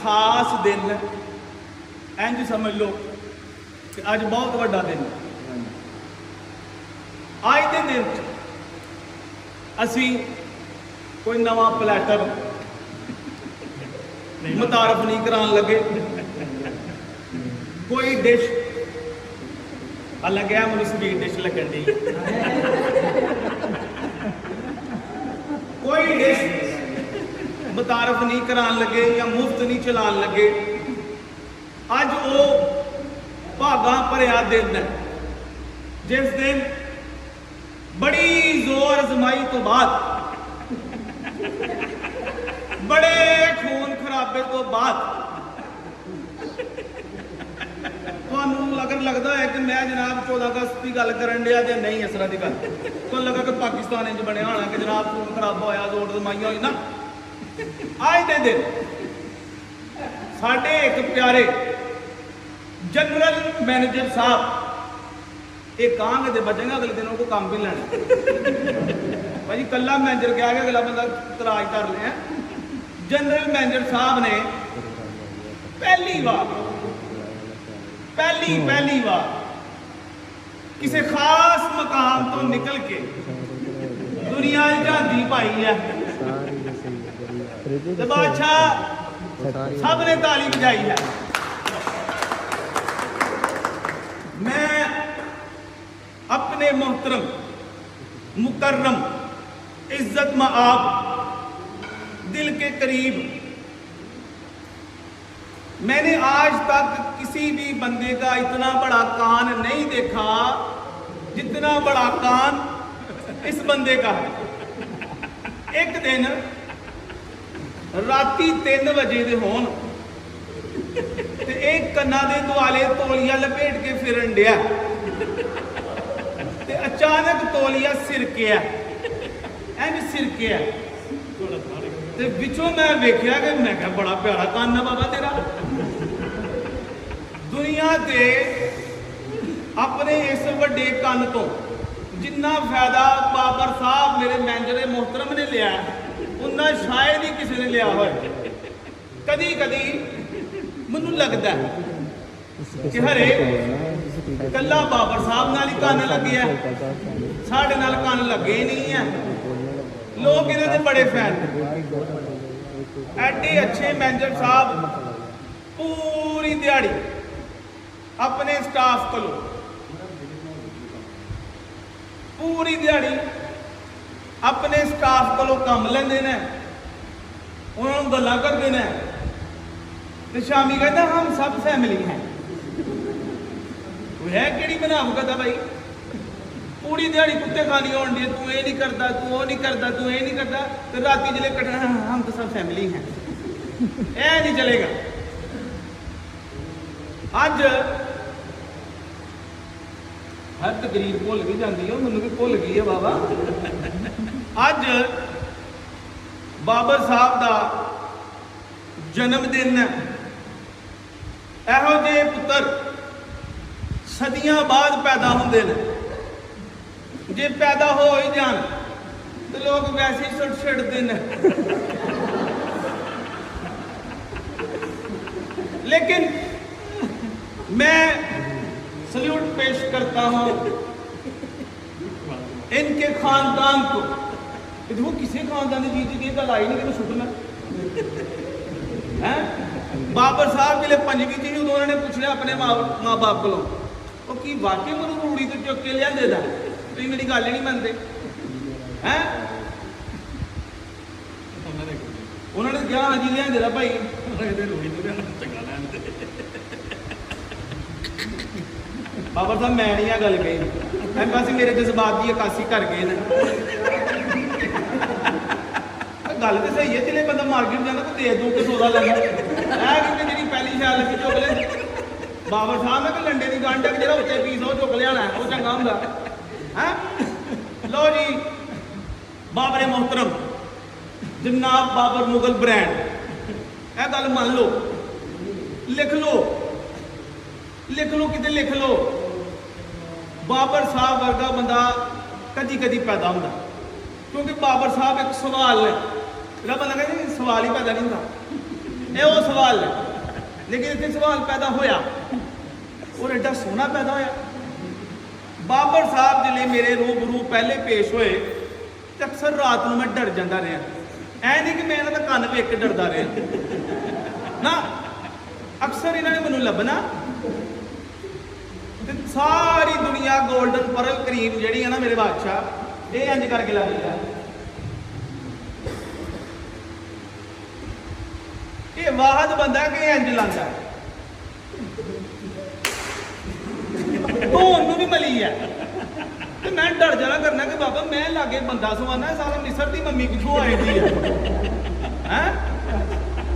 खास दिन इंज समझ लो कि अज बहुत बड़ा दिन अज के दिन असी कोई नवा प्लैटर मुतारफ नहीं करान लगे, कोई डिश अलग है मुझे स्वीट डिश लगन दी, कोई डिश मुतारफ नहीं करान लगे या मुफ्त नहीं चलान लगे। अज वो भागा भरिया दिन है जिस दिन बड़ी जोर आजमाई तो बाद, बड़े खून खराबे तो बाद अगर लगता है कि मैं जनाब 14 अगस्त की गल करन दिया या नहीं, इस तरह की गल तो लगा कि पाकिस्तान इंज बनया होना कि जनाब खून खराबा होया, जोर आजमाइयां हुई ना। अज के दिन साडे एक प्यारे जनरल मैनेजर साहब ये कहांगे तो बचेगा, अगले दिन उनको काम भी लेना भाई कला मैनेजर क्या अगला बंदा तराज कर लिया। जनरल मैनेजर साहब ने पहली बार किसी खास मकाम तो निकल के दुनिया झांकी पाई है, तो बादशाह सब ने ताली बजाई है। मैं अपने मोहतरम मुकर्रम इज्जत मआब दिल के करीब, मैंने आज तक किसी भी बंदे का इतना बड़ा कान नहीं देखा जितना बड़ा कान इस बंदे का है। एक दिन राती 3 बजे दे होन ते एक कन्ना दे दुआले तौलिया लपेट के फिरन दिया ते अचानक तौलिया सिरकिया एंड सिरकिया ते विचों मैं वेख्या कि मैं क्या बड़ा प्यारा कान है बाबा तेरा। दुनिया के अपने इस वड्डे कान तो जिन्ना फायदा बाबर साहब मेरे मैनेजर मोहतरम ने लिया उन्ना शायद ही किसी ने लिया हो। कदी कदी मैनू लगता है कि हरे कला बाबर साहब नाल ही कान लगे है, साढ़े नाल कान लगे ही नहीं है। लोग इन्होंने बड़े फैन, एडे अच्छे मैनेजर साहब पूरी दिहाड़ी अपने स्टाफ को पूरी दिहाड़ी अपने स्टाफ को काम लेंदे ने, उन्होंने गल्लां करदे ने ते शामी कहता हम सब फैमिली हैं। है कि बनावत है भाई, पूरी दिहाड़ी कुत्ते खानी होन दी, तू ये नहीं करता, तू वो नहीं करता, तू ये नहीं करता, तो राती जिले कटना हम तो सब फैमिली हैं, ऐ नहीं चलेगा। अज हर तकरीर भुल भी जाती है, मैनू भी भुल गई है बाबा। अज बाबर साहब का जन्मदिन है। एहो जे पुत्र सदियां बाद पैदा होंदे ने, जे पैदा हो ही जान तो लोग वैसे ही सुट छिड़ते हैं। लेकिन मैं सल्यूट पेश करता हूं इनके खानदान को। देखो किसी खानदान की चीज की गल आई नहीं कि सुटना है। बाबर साहब जिले 5वीं थी उदों उन्होंने पूछना अपने माँ बाप को कि वाकई मैं रूड़ी तो चुक के लिया था, तुम मेरी गल ही नहीं मनते हैं। उन्होंने कहा हाँ जी लिया भाई, बाबर साहब मैं नहीं गल कही, बस मेरे जज्बात की अकासी कर गए ना। गल तो सही है, जिले बंदा मार्केट जाता तो दे दो कि सौदा लेना है, क्योंकि जी पहली शैल लगी चुक ले। बाबर साहब ने कि लंडे की गंढ है जो उत्ते पीस वो चुक लिया वो चंगा होंगे है। लो जी बाबरे मोहतरम जनाब बाबर मुगल ब्रांड, यह गल मान लो, लिख लो किते लिख लो। बाबर साहब वर्गा बंदा कदी कदी पैदा होता, क्योंकि बाबर साहब एक सवाल है, बंदा कहते सवाल ही पैदा नहीं होता। ਇਹ ਉਹ ਸਵਾਲ ਹੈ। ਲੇਕਿਨ ਇੱਥੇ ਸਵਾਲ ਪੈਦਾ ਹੋਇਆ ਔਰ ਐਡਾ ਸੋਹਣਾ ਪੈਦਾ ਹੋਇਆ। ਬਾਬਰ ਸਾਹਿਬ ਜਿਹੜੇ ਮੇਰੇ ਰੂਬਰੂ ਪਹਿਲੇ ਪੇਸ਼ ਹੋਏ ਤੇ ਅਕਸਰ ਰਾਤ ਨੂੰ ਮੈਂ ਡਰ ਜਾਂਦਾ ਰਿਹਾ। ਐ ਨਹੀਂ ਕਿ ਮੈਂ ਇਹਨਾਂ ਦਾ ਕੰਨ ਵੇਖ ਕੇ ਡਰਦਾ ਰਿਹਾ ਨਾ, ਅਕਸਰ ਇਹਨਾਂ ਨੇ ਮੈਨੂੰ ਲੱਭਣਾ ਤੇ ਸਾਰੀ ਦੁਨੀਆ ਗੋਲਡਨ ਪਰਲ ਕਰੀਮ ਜਿਹੜੀ ਹੈ ਨਾ ਮੇਰੇ ਬਾਦਸ਼ਾਹ, ਇਹ ਇੰਜ ਕਰਕੇ ਲਾ ਦਿੰਦਾ। ਇਹ ਵਾਹਦ ਬੰਦਾ ਕਿ ਇੰਜ ਲਾਂਦਾ ਉਹਨੂੰ ਵੀ ਮਲੀ ਹੈ ਤੇ ਮੈਂ ਡਰ ਜਾਣਾ ਕਰਨਾ ਕਿ ਬਾਬਾ ਮੈਂ ਲਾਗੇ ਬੰਦਾ ਸਵਾਨਾ ਸਾਰਾ ਮਿਸਰ ਦੀ ਮੰਮੀ ਕਿੱਥੋਂ ਆਏਗੀ ਹੈ।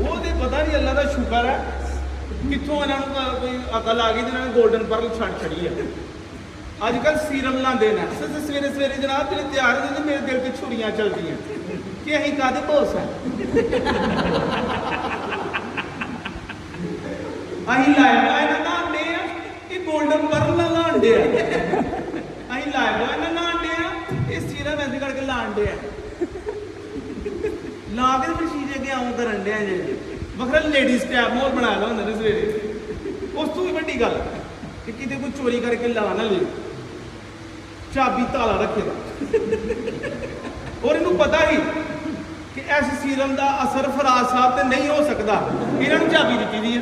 ਉਹ ਤੇ ਪਤਾ ਨਹੀਂ, ਅੱਲਾ ਦਾ ਸ਼ੁਕਰ ਹੈ ਕਿੱਥੋਂ ਇਹਨਾਂ ਨੂੰ ਕੋਈ ਅਕਲ ਆ ਗਈ ਜਿਹਨਾਂ ਨੇ ਗੋਲਡਨ ਪਰਲ ਛੱਡ ਛੜੀ ਹੈ। ਅੱਜ ਕੱਲ ਸੀਰਮ ਲਾਉਂਦੇ ਨੇ ਸਵੇਰੇ ਸਵੇਰੇ ਜਨਾਬ ਜਿਹੜੇ ਤਿਆਰ ਹੁੰਦੇ ਮੇਰੇ ਦਿਲ ਤੇ ਛੁਰੀਆਂ ਚੱਲਦੀਆਂ ਕਿ ਅਸੀਂ ਕਾਹਦੇ ਭੋਸ ਹੈ। ਅਸੀਂ ਲਾਇਆ ਇਹਨਾਂ ਨਾਂਡੇ ਆ, ਇਹ ਗੋਲਡਨ ਪਰਲ ਨਾਲ ਲਾਂਡੇ ਆ। ਅਸੀਂ ਲਾਇਆ ਇਹਨਾਂ ਨਾਂਡੇ ਆ, ਇਹ ਸੀਰਮ ਐਸੇ ਕਰਕੇ ਲਾਂਡੇ ਆ। ਲਾ ਕੇ ਫਿਰ ਸ਼ੀਸ਼ੇ ਅੱਗੇ ਆਉਂ ਕਰਨ ਡਿਆ ਜੇ ਵੱਖਰਾ ਲੇਡੀਜ਼ ਟੈਪ ਮੋਲ ਬਣਾਇਆ ਹੁੰਦਾ ਨੇ ਸਵੇਰੇ। ਉਸ ਤੋਂ ਵੀ ਵੱਡੀ ਗੱਲ ਕਿ ਕਿਤੇ ਕੋਈ ਚੋਰੀ ਕਰਕੇ ਲਾ ਨਾ ਲੇ, ਚਾਬੀ ਤਾਲਾ ਰੱਖੇਗਾ। ਔਰ ਇਹਨੂੰ ਪਤਾ ਹੀ ਕਿ ਇਸ ਸੀਰਮ ਦਾ ਅਸਰ ਫਰਾਜ਼ ਸਾਹਿਬ ਤੇ ਨਹੀਂ ਹੋ ਸਕਦਾ, ਇਹਨਾਂ ਨੂੰ ਚਾਬੀ ਦਿੱਤੀ ਦੀ ਹੈ।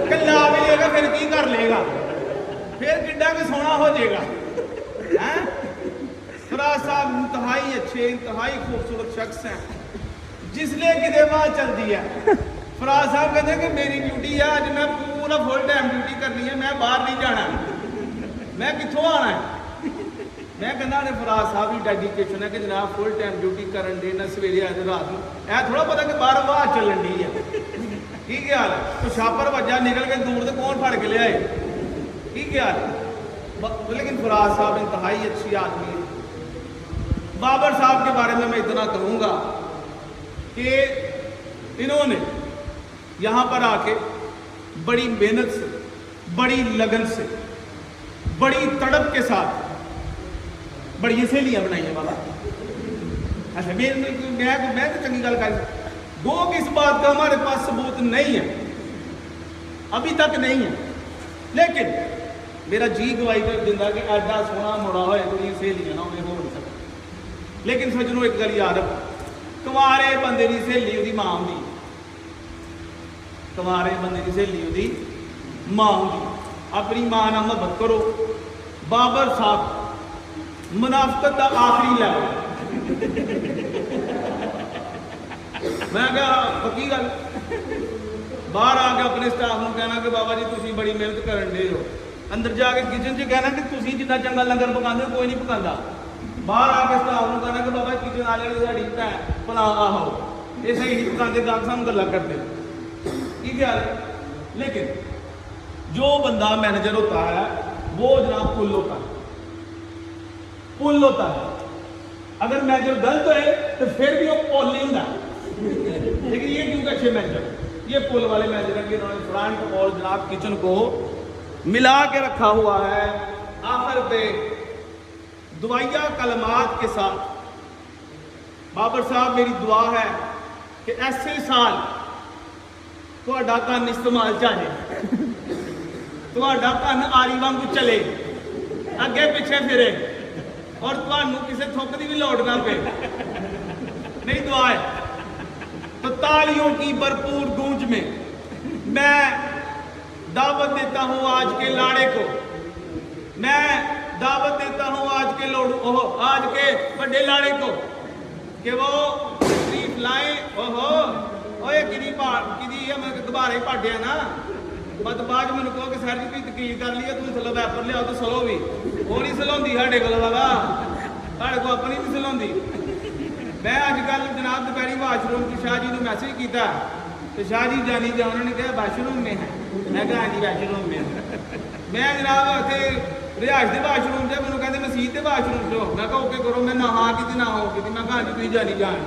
ਕੱਲਾ ਵੀ ਲੇਗਾ ਫਿਰ ਕੀ ਕਰ ਲੇਗਾ, ਫਿਰ ਕਿੱਡਾ ਕਿ ਸੋਹਣਾ ਹੋ ਜਾਏਗਾ ਹੈ। ਫਰਾਜ਼ ਸਾਹਿਬ ਇੰਤਹਾਈ ਅੱਛੇ, ਇੰਤਹਾਈ ਖੂਬਸੂਰਤ ਸ਼ਖਸ ਹੈ। ਜਿਸਲੇ ਕਿਤੇ ਬਾਤ ਚਲਦੀ ਹੈ ਫਰਾਜ਼ ਸਾਹਿਬ ਕਹਿੰਦੇ ਕਿ ਮੇਰੀ ਡਿਊਟੀ ਆ ਅੱਜ, ਮੈਂ ਪੂਰਾ ਫੁੱਲ ਟਾਈਮ ਡਿਊਟੀ ਕਰਨੀ ਹੈ, ਮੈਂ ਬਾਹਰ ਨਹੀਂ ਜਾਣਾ, ਮੈਂ ਕਿੱਥੋਂ ਆਣਾ ਹੈ। ਮੈਂ ਕਹਿੰਦਾ ਨੇ ਫਰਾਜ਼ ਸਾਹਿਬ ਦੀ ਡੈਡੀਕੇਸ਼ਨ ਹੈ ਕਿ ਜਨਾਬ ਫੁੱਲ ਟਾਈਮ ਡਿਊਟੀ ਕਰਨ ਦੇ ਨਾ, ਸਵੇਰੇ ਆ ਤੇ ਰਾਤ ਨੂੰ। ਇਹ ਥੋੜਾ ਪਤਾ ਕਿ ਬਾਹਰ ਵਾਹ ਚੱਲਣ ਦੀ ਹੈ। ਕੀ ਖਿਆਲ ਹੈ, ਕੋਈ ਛਾਪਰ ਵੱਜਾ ਨਿਕਲ ਕੇ ਦੂਰ ਤੇ ਕੌਣ ਫੜ ਕੇ ਲਿਆਏ, ਕੀ ਖਿਆਲ है। लेकिन फराज साहब इंतहाई अच्छी आदमी है। बाबर साहब के बारे में मैं इतना कहूँगा कि इन्होंने यहाँ पर आके बड़ी मेहनत से, बड़ी लगन से, बड़ी तड़प के साथ बड़ी सहेलियाँ बनाई हैं बाबा। अच्छा मैं तो चंगी गल कर दो कि इस बात का हमारे पास सबूत नहीं है, अभी तक नहीं है, लेकिन मेरा जी गवाही कर दिंदा कि एडा सोहना मुड़ा होए तो सहेलियां ना हो नहीं सकता। लेकिन सजनों एक गल याद रखो, कुंवारे बंदे की सहेली उसकी मां होंगी, कुंवारे बंदे की सहेली उसकी मां होंगी। अपनी मां नाल मोहब्बत करो। बाबर साहब मुनाफकत का आखिरी लैवल। मैं क्या पक्की गल, बाहर आके अपने स्टाफ को कहना कि बाबा जी तुम बड़ी मेहनत करन दे हो, अंदर जाके किचन च कहना कि तुम जिन्ना चंगा लंगर पकाते कोई नहीं पकाता। बाहर आके स्टाफ को कहना कि बाबा किचन वाले साड़ी भैन भला आहो ये सही नहीं पकाते, गाहक सानू गल्लां करते की ख्याल है। लेकिन जो बंदा मैनेजर होता है वो जनाब पुल होता है, पुल होता है। अगर मैनेजर गलत है तो फिर भी वो पुल नहीं होता। लेकिन ये क्योंकि अच्छे मैनेजर, ये पुल वाले मैनेजर हैं कि इन्होंने फ्रंट और जनाब किचन को मिला के रखा हुआ है। आखिर पे दुआया कलमात के साथ बाबर साहब मेरी दुआ है कि ऐसे साल तुहाडा कन इस्तेमाल चाहे, तुहाडा कन आरी वांगू चले, अगे पिछे फिरे और तुहानू किसी थुक दी भी लोड़ ना पे। नहीं दुआ है तो तालियों की भरपूर गूंज में मैं दावत देता हूँ आज के लाड़े को, मैं दावत देता हूँ आज के बड़े लाड़े को कि वो तशरीफ लाए। ओहो ओए किदी है, मैं दोबारा ही पाटिया ना बद बाद मैंने कहो कि सर जी कोई तकीर कर ली है, तुम सलो वैपर लियाओ तो सलो भी वो नहीं सलाउंदी साढ़े को बाबा, साढ़े को अपनी नहीं सलाउंदी। मैं अजकल जनाब दोपहरी वाशरूम की शाह जी ने मैसेज किया तो शाह जी जानी जा, उन्होंने कहा वाशरूम में है, मैं कहा हाँ जी वाशरूम में है। मैं जनाब इतने रिहायश के वाशरूम से मैंने कहते मसीह के वाशरूम से हो, मैं कहा ओके करो, मैं ना हाँ की ना हो की, मैं कहा जी तुम जानी जान।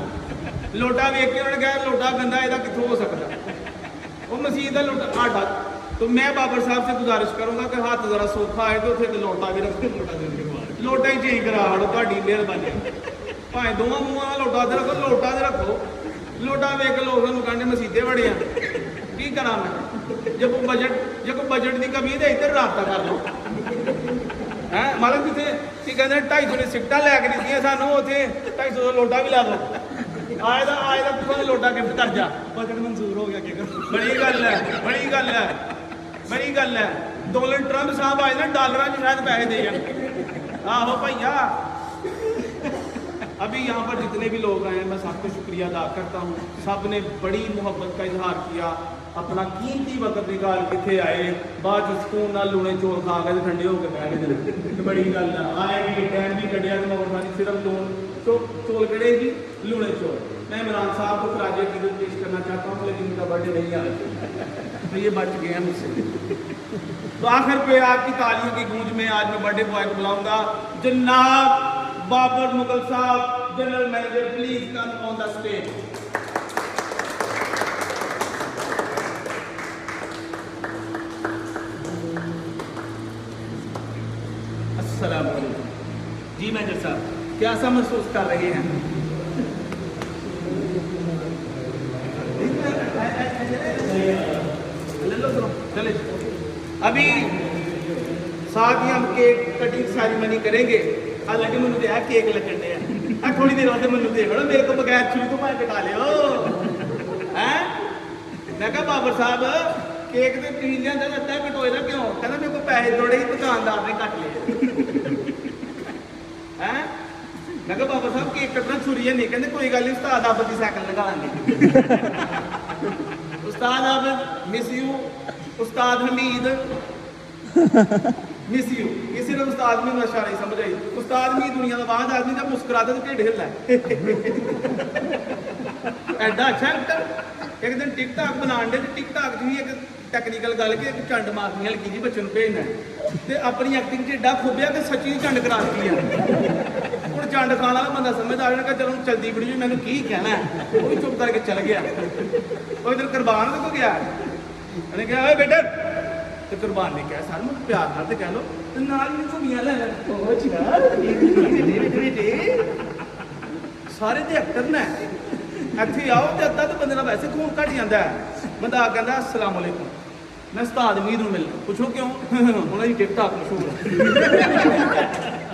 लोटा वेख के उन्होंने कहा लोटा गंदा यदा कितों हो सकता, वो मसीह का लोटा आटा। तो मैं बाबर साहब से गुजारिश करूँगा कि हाथ जरा सौखा है तो फिर लोटा भी रख, लोटा ही चेंज करा हड़ो, ਤੁਹਾਡੀ ਮਿਹਰਬਾਨੀ। भाएं दोवां मूहां लोटा तो रखो, लोटा तो रखो, लोटा वेख लोग कहते मसीते बड़े हैं। की करा मैं जो कोई बजट की कमी है तो इधर रबता कर लो है मतलब कितने की कहते 250 ने सिगटा लैके दित्तियां सानू उत्थे 250 का लोटा भी ला दो आए दा तू लोटा गिफ्ट कर जा बजट मंजूर हो गया क्या बड़ी गल है डोनाल्ड ट्रंप साहब आए ना डॉलर शायद पैसे दे जाए आहो भैया अभी यहाँ पर जितने भी लोग आए हैं मैं सबको शुक्रिया अदा करता हूँ सब ने बड़ी मोहब्बत का इजहार किया अपना कीमती वक्त निकाल के थे आए बाद सुकून ना लूने चौल खा गए ठंडे होकर बह गए बड़ी गल है आए भी टाइम भी कटिया तो मगर सारी सिर्फ लून चौल कड़े जी लूने चौल मैं इमरान साहब को खराज अकीदत पेश करना चाहता हूँ लेकिन उनका बर्थडे नहीं आया तो ये बच गए हैं मुझसे तो आखिर पे आपकी तालियों की गूंज में आज मैं बर्थडे बॉय को बुलाऊंगा जनाब बाबर मुगल साहब general manager please come on the stage अस्सलाम वालेकुम जी मैनेजर साहब कैसा महसूस कर रहे हैं ले लो चले अभी साथ ही हम केक कटिंग सेरेमनी करेंगे हालांकि मैं है केक लगन है थोड़ी देर बाद मैं देख लो मेरे को बगैर छुरी तो मैं कटा लियो हैं मैं कहा बाबर साहब केक तो तीन दिन का लगता है कटोए का क्यों कहना मेरे को पैसे थोड़े ही दुकानदार ने कट लिए हैं मैं कहा बाबर साहब केक कटना छुरी है नहीं कहते कोई गल नहीं उस्ताद आप की साइकिल लगा लेंगे उस्ताद आप miss you Ustad Hamid miss you ये सिर्फ उस्ताद में नशा नहीं समझ आई उस्ताद में दुनिया का बाद आदमी जब मुस्कुराता तो ढिड हिलता है एडा अच्छा एक्टर एक दिन टिक टाक बनाने दे टिक टाक जी एक टैक्नीकल गल के एक चंड मारनी हल्की जी बच्चे भेजना तो अपनी एक्टिंग च एडा खोबिया कि सच्ची चंड करा दी है हूँ चंड खाने वाला बंदा समझदार ने कहा चलो चलती बड़ी जी मैंने की कहना है वो भी चुप करके चल गया वो इधर कुरबान को गया उन्हें कहा बेटा तो कुरबान ने कहा सर मैं प्यार नाल कह लो तो नाल भी घूमियां ले सारे तो एक्टर ने ਇੱਥੇ आओ तो अद्धा तो बंदे वैसे खून घट जाता है बंदा कहता अस्सलाम वालेकुम मैं उस्ताद मीर नूं मिलना पूछो क्यों उन्होंने टिकटॉक मशहूर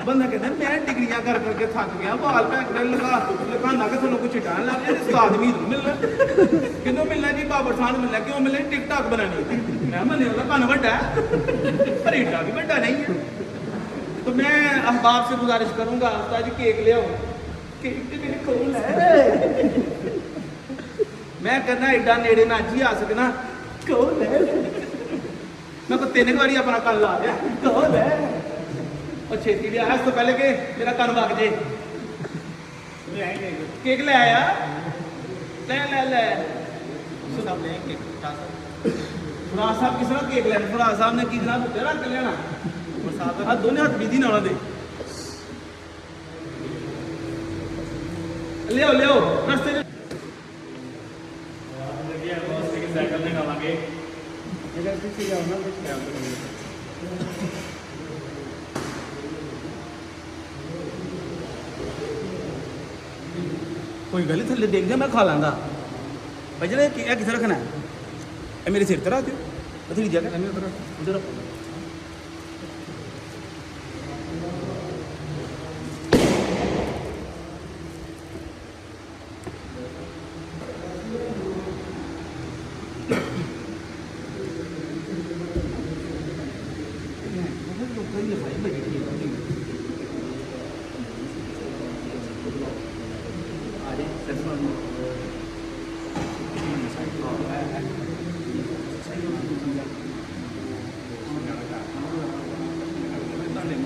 बंदा कहता मैं डिग्रियां कर करके थक गया बाल भैं लखाना कि थोड़ा कुछ छिटान लग जाए उस्ताद मीर नूं मिलना किन्नू मिलना जी बाबर साहब मिलना क्यों मिलना टिकटॉक बनानी मैं मन्ने ओहदा कन्न वड्डा है पर एडा भी वड्डा नहीं है तो मैं अहबाब से गुजारिश करूंगा उस्ताद जी केक ले आओ केक तो मेरे कोल है मैं कहना एडा नेड़े ना जी आ सकना कौन है मैं को 3 बारी अपना कन ला दिया कौन है और छेती लिया इस तो पहले के मेरा कन वग जे केक ले आया ले ले ले सब ले केक फराज साहब किस तरह केक लेना फराज साहब ने की जनाब उत्ते रख लेना आ दोनों हाथ बिजी ना दे ले रस्ते साइकिल निकालेंगे कोई गल थले देख जा मैं खा लांगा भाई जरा किधर रखना है मेरे सिर तरह बथेरी जगह उधर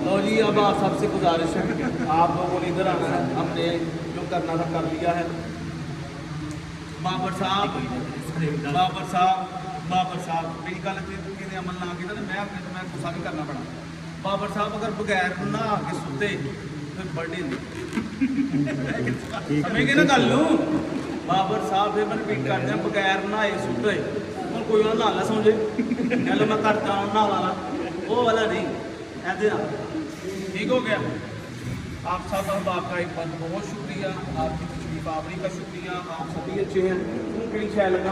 लो जी अब आप सबसे गुजारिश है आप लोगों ने इधर आना है हमने जो करना था कर लिया है बाबर साहब मेरी गल कि अमल ना किया तो मैं गुस्सा भी करना पड़ा बाबर साहब अगर बगैर नहा के सुते फिर बर्थडे नहीं समझ गए ना गल नूं बाबर साहब फिर मैं रिपीट कर दिया बगैर नहाए सुते हूँ कोई उन्होंने नहा ला समझे कह लो मैं करता हूँ नहा वाला वो वाला नहीं ऐसे ना ठीक हो गया आप सब अहबाब का एक बार बहुत शुक्रिया आपकी तशरीफ आवरी का शुक्रिया आप सभी अच्छे हैं कड़ी शैल लगा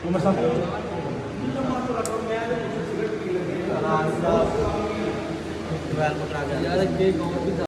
ਉਮਰ ਸਾਹਿਬ ਯਾਰ ਅੱਗੇ ਗੌਰ ਵੀ